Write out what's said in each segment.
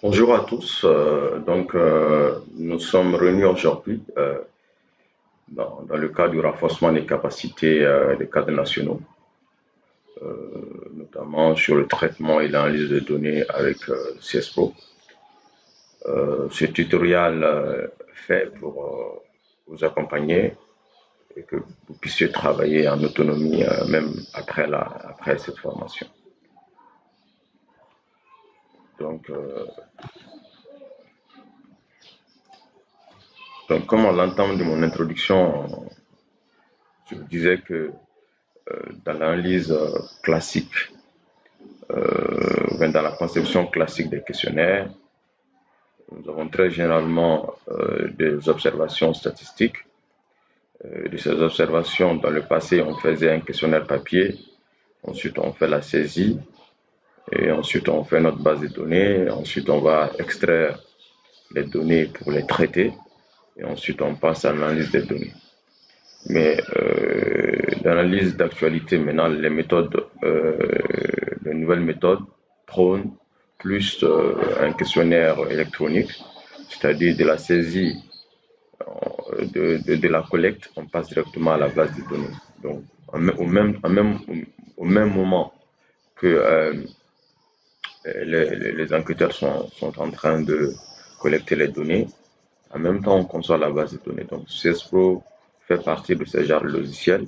Bonjour à tous. Nous sommes réunis aujourd'hui dans le cadre du renforcement des capacités des cadres nationaux, notamment sur le traitement et l'analyse de données avec CSPRO. Ce tutoriel fait pour vous accompagner et que vous puissiez travailler en autonomie même après cette formation. Donc, euh, comme on l'entend de mon introduction, je vous disais que dans l'analyse classique, dans la conception classique des questionnaires, nous avons très généralement des observations statistiques. De ces observations, dans le passé, on faisait un questionnaire papier, ensuite on fait la saisie, et ensuite on fait notre base de données, ensuite on va extraire les données pour les traiter, et ensuite on passe à l'analyse des données. Mais l'analyse d'actualité, maintenant, les nouvelles méthodes prônent plus un questionnaire électronique, c'est-à-dire de la saisie de la collecte, on passe directement à la base de données. Donc, au même moment que les enquêteurs sont en train de collecter les données, en même temps, on conçoit la base de données. Donc, CSPRO fait partie de ce genre de logiciel.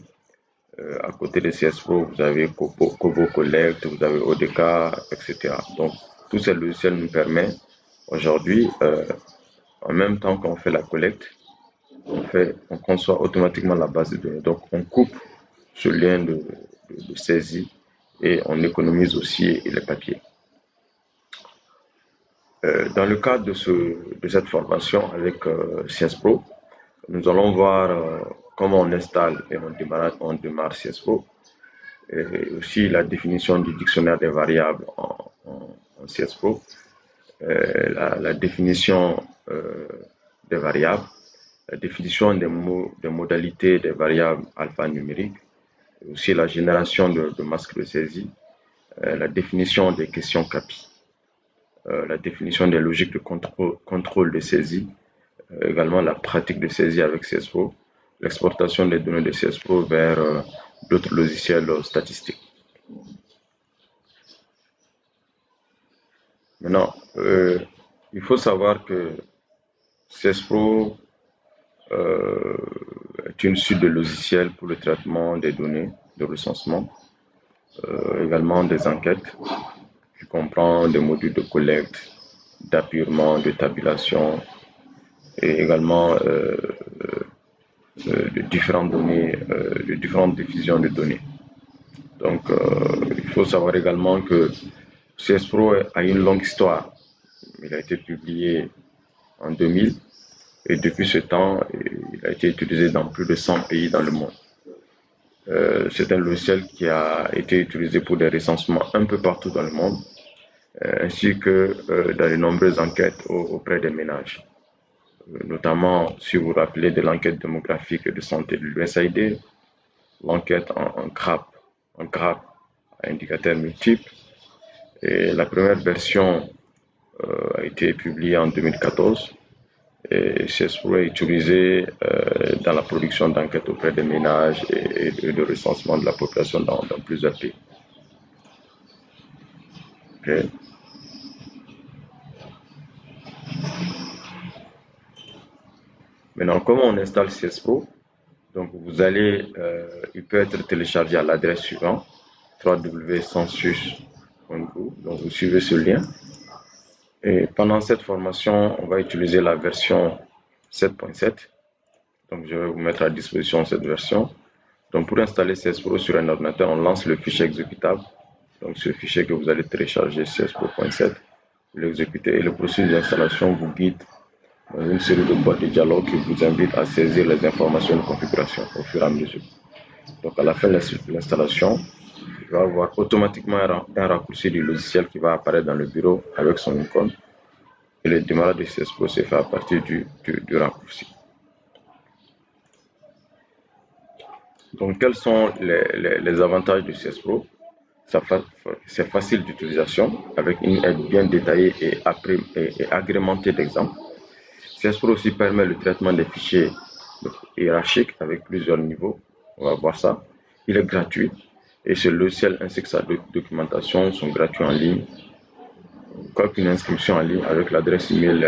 À côté de CSPRO, vous avez Kobo Collect, vous avez ODK, etc. Donc, tous ces logiciels nous permettent aujourd'hui, en même temps qu'on fait la collecte, on conçoit automatiquement la base de données. Donc, on coupe ce lien de saisie et on économise aussi les papiers. Dans le cadre de cette formation avec CSPRO, nous allons voir comment on installe et on démarre CSPRO, et aussi la définition du dictionnaire des variables en CSPRO, la définition des variables, la définition des modalités des variables alphanumériques, et aussi la génération de masques de saisie, la définition des questions CAPI, la définition des logiques de contrôle de saisie, également la pratique de saisie avec CSPRO, l'exportation des données de CSPRO vers d'autres logiciels statistiques. Maintenant, il faut savoir que CSPRO est une suite de logiciels pour le traitement des données de recensement, également des enquêtes, qui comprend des modules de collecte, d'appurement, de tabulation et également de différentes données, de différentes diffusions de données. Donc, il faut savoir également que CSPRO a une longue histoire. Il a été publié en 2000 et depuis ce temps, il a été utilisé dans plus de 100 pays dans le monde. C'est un logiciel qui a été utilisé pour des recensements un peu partout dans le monde, ainsi que dans de nombreuses enquêtes auprès des ménages. Notamment, si vous vous rappelez de l'enquête démographique et de santé de l'USAID, l'enquête en CRAP, à indicateurs multiples. Et la première version a été publiée en 2014 et CSPRO est utilisé dans la production d'enquêtes auprès des ménages et de recensement de la population dans plusieurs pays. Okay. Maintenant, comment on installe CSPRO? Donc, il peut être téléchargé à l'adresse suivante, www.census.gouv. Donc, vous suivez ce lien. Et pendant cette formation, on va utiliser la version 7.7. Donc, je vais vous mettre à disposition cette version. Donc, pour installer CSPRO sur un ordinateur, on lance le fichier exécutable. Donc, ce fichier que vous allez télécharger, CSPRO.7, vous l'exécutez et le processus d'installation vous guide dans une série de boîtes de dialogue qui vous invite à saisir les informations de configuration au fur et à mesure. Donc, à la fin de l'installation, il va avoir automatiquement un raccourci du logiciel qui va apparaître dans le bureau avec son icône. Et le démarrage de CSPRO se fait à partir du raccourci. Donc, quels sont les avantages de CSPRO? c'est facile d'utilisation avec une aide bien détaillée et agrémentée d'exemples. CSPro aussi permet le traitement des fichiers hiérarchiques avec plusieurs niveaux. On va voir ça. Il est gratuit et ce logiciel ainsi que sa documentation sont gratuits en ligne, quoique une inscription en ligne avec l'adresse email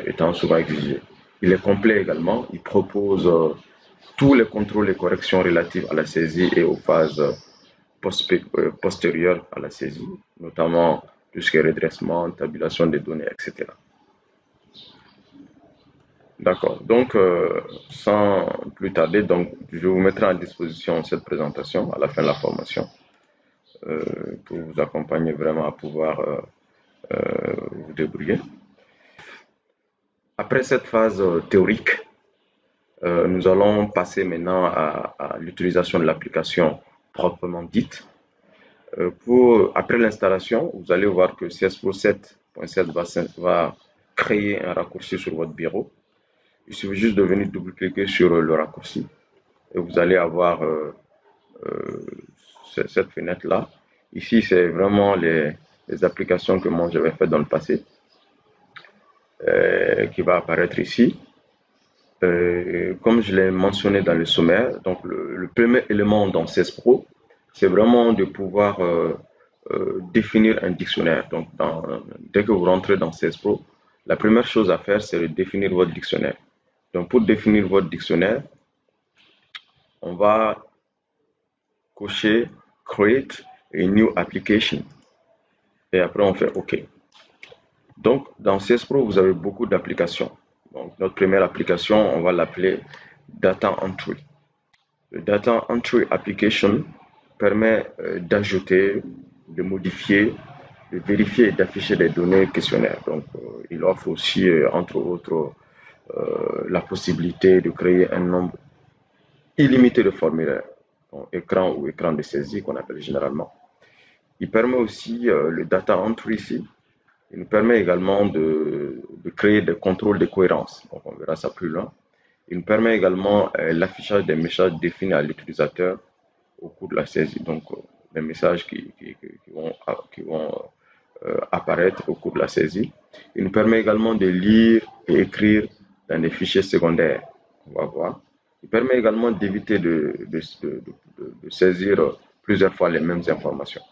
étant souvent exigée. Il est complet également. Il propose tous les contrôles et corrections relatifs à la saisie et aux phases postérieures à la saisie, notamment tout ce qui est redressement, tabulation des données, etc. D'accord. Donc, sans plus tarder, donc, je vous mettrai à disposition cette présentation à la fin de la formation pour vous accompagner vraiment à pouvoir vous débrouiller. Après cette phase théorique, nous allons passer maintenant à l'utilisation de l'application proprement dite. Après l'installation, vous allez voir que CSPro 7.7 va créer un raccourci sur votre bureau. Il suffit juste de venir double-cliquer sur le raccourci et vous allez avoir cette fenêtre-là. Ici, c'est vraiment les applications que moi j'avais faites dans le passé qui va apparaître ici. Comme je l'ai mentionné dans le sommaire, donc le premier élément dans CSPro, c'est vraiment de pouvoir définir un dictionnaire. Donc, dès que vous rentrez dans CSPro, la première chose à faire, c'est de définir votre dictionnaire. Donc, pour définir votre dictionnaire, on va cocher Create a new application. Et après, on fait OK. Donc, dans CSPro, vous avez beaucoup d'applications. Donc, notre première application, on va l'appeler Data Entry. Le Data Entry Application permet d'ajouter, de modifier, de vérifier et d'afficher des données questionnaires. Donc, il offre aussi, entre autres, la possibilité de créer un nombre illimité de formulaires, donc écran ou écran de saisie qu'on appelle généralement. Il permet aussi le Data Entry ici. Il nous permet également de créer des contrôles de cohérence. Donc, on verra ça plus loin. Il nous permet également l'affichage des messages définis à l'utilisateur au cours de la saisie. Donc, les messages qui vont apparaître au cours de la saisie. Il nous permet également de lire et écrire dans des fichiers secondaires. On va voir. Il permet également d'éviter de saisir plusieurs fois les mêmes informations.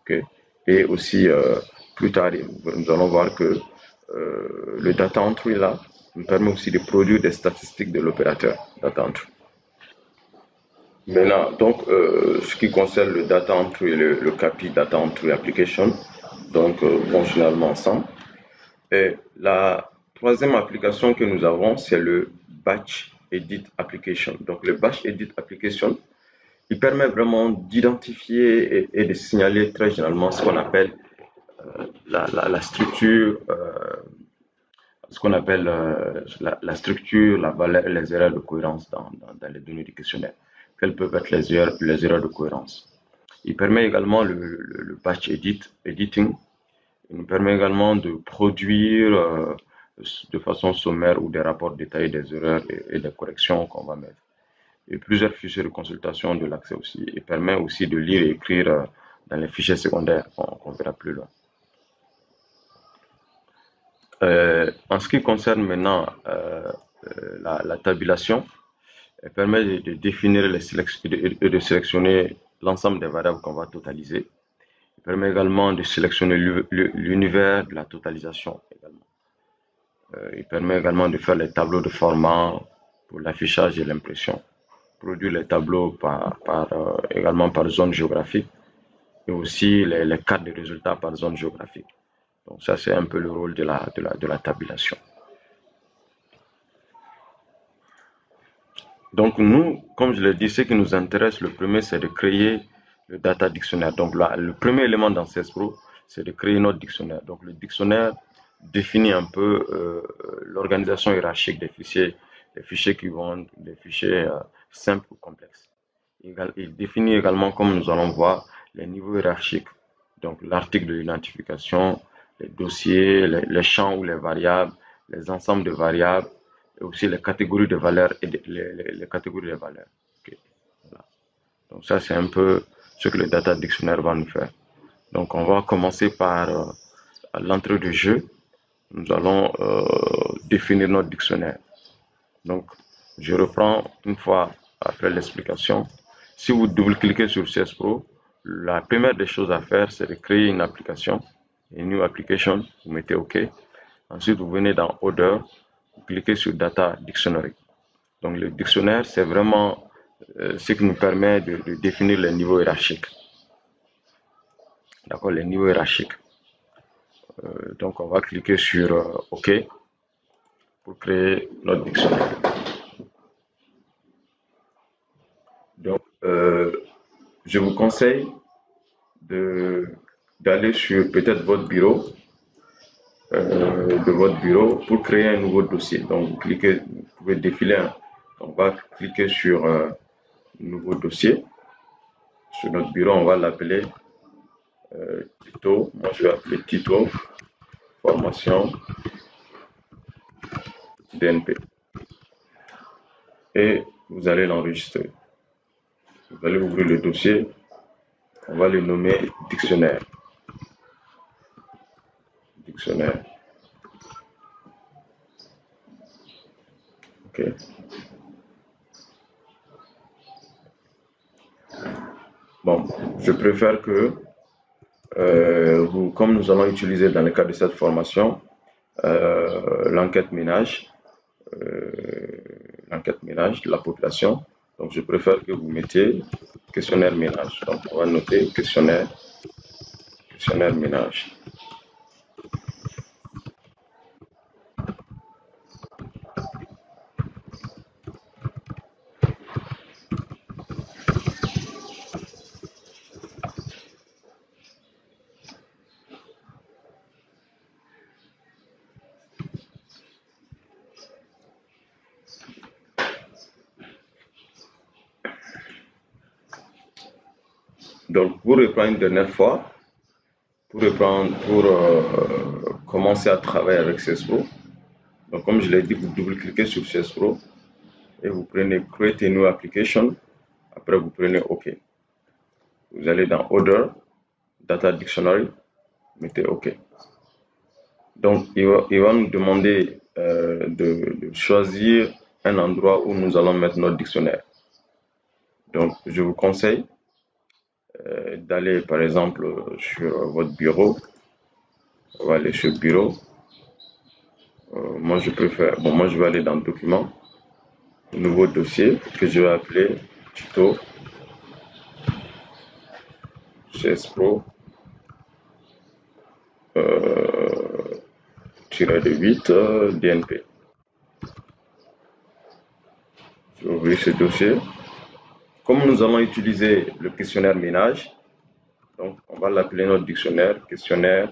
Okay? Et aussi, plus tard, nous allons voir que le data entry là nous permet aussi de produire des statistiques de l'opérateur data entry. Maintenant, donc, ce qui concerne le data entry et le CAPI data entry application, donc, vont finalement ensemble. Et la troisième application que nous avons, c'est le Batch Edit Application. Donc, le Batch Edit Application, il permet vraiment d'identifier et de signaler très généralement ce qu'on appelle la structure, la structure, la valeur et les erreurs de cohérence dans les données du questionnaire. Quelles peuvent être les erreurs de cohérence? Il permet également le batch editing. Il nous permet également de produire de façon sommaire ou des rapports détaillés des erreurs et des corrections qu'on va mettre. Et plusieurs fichiers de consultation de l'accès aussi. Il permet aussi de lire et écrire dans les fichiers secondaires qu'on verra plus loin. En ce qui concerne maintenant la tabulation, elle permet de définir et de sélectionner l'ensemble des variables qu'on va totaliser. Il permet également de sélectionner l'univers de la totalisation également. Il permet également de faire les tableaux de format pour l'affichage et l'impression. Produire les tableaux également par zone géographique et aussi les cartes de résultats par zone géographique. Donc ça, c'est un peu le rôle de la tabulation. Donc nous, comme je l'ai dit, ce qui nous intéresse, le premier, c'est de créer le data dictionnaire. Donc là, le premier élément dans CSPro, c'est de créer notre dictionnaire. Donc le dictionnaire définit un peu l'organisation hiérarchique des fichiers des fichiers simples ou complexes. Il définit également, comme nous allons voir, les niveaux hiérarchiques. Donc l'article de l'identification, les dossiers, les champs ou les variables, les ensembles de variables, et aussi les catégories de valeurs et les catégories de valeurs. Okay. Voilà. Donc ça, c'est un peu ce que le data dictionnaire va nous faire. Donc, on va commencer par l'entrée de jeu. Nous allons définir notre dictionnaire. Donc, je reprends une fois après l'explication. Si vous double-cliquez sur CS Pro, la première des choses à faire, c'est de créer une application, une new application. Vous mettez OK. Ensuite, vous venez dans Order, vous cliquez sur Data Dictionary. Donc, le dictionnaire, c'est vraiment ce qui nous permet de définir les niveaux hiérarchiques. D'accord, les niveaux hiérarchiques. Donc, on va cliquer sur OK pour créer notre dictionnaire. Donc, je vous conseille d'aller sur peut-être votre bureau, pour créer un nouveau dossier. Donc, vous cliquez, vous pouvez défiler. On va cliquer sur nouveau dossier. Sur notre bureau, on va l'appeler Tuto. Moi, je vais appeler Tuto Formation DNP. Et vous allez l'enregistrer. Vous allez ouvrir le dossier. On va le nommer dictionnaire. Dictionnaire. OK. Bon, je préfère que comme nous allons utiliser dans le cadre de cette formation l'enquête ménage, de la population, donc je préfère que vous mettiez questionnaire ménage. Donc on va noter questionnaire ménage. Donc, pour reprendre une dernière fois, pour commencer à travailler avec CS Pro, donc comme je l'ai dit, vous double-cliquez sur CS Pro et vous prenez Create a new application. Après, vous prenez OK. Vous allez dans Order, Data Dictionary, mettez OK. Donc, il va nous demander de choisir un endroit où nous allons mettre notre dictionnaire. Donc, je vous conseille d'aller par exemple sur votre bureau. On va aller sur bureau. Moi je vais aller dans document, nouveau dossier que je vais appeler tuto CS Pro -8 DNP. Je vais ouvrir ce dossier. Comme nous allons utiliser le questionnaire ménage, donc on va l'appeler notre dictionnaire questionnaire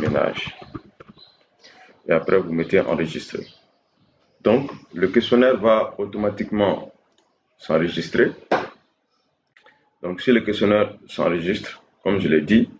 ménage. Et après, vous mettez enregistrer. Donc, le questionnaire va automatiquement s'enregistrer. Donc, si le questionnaire s'enregistre, comme je l'ai dit,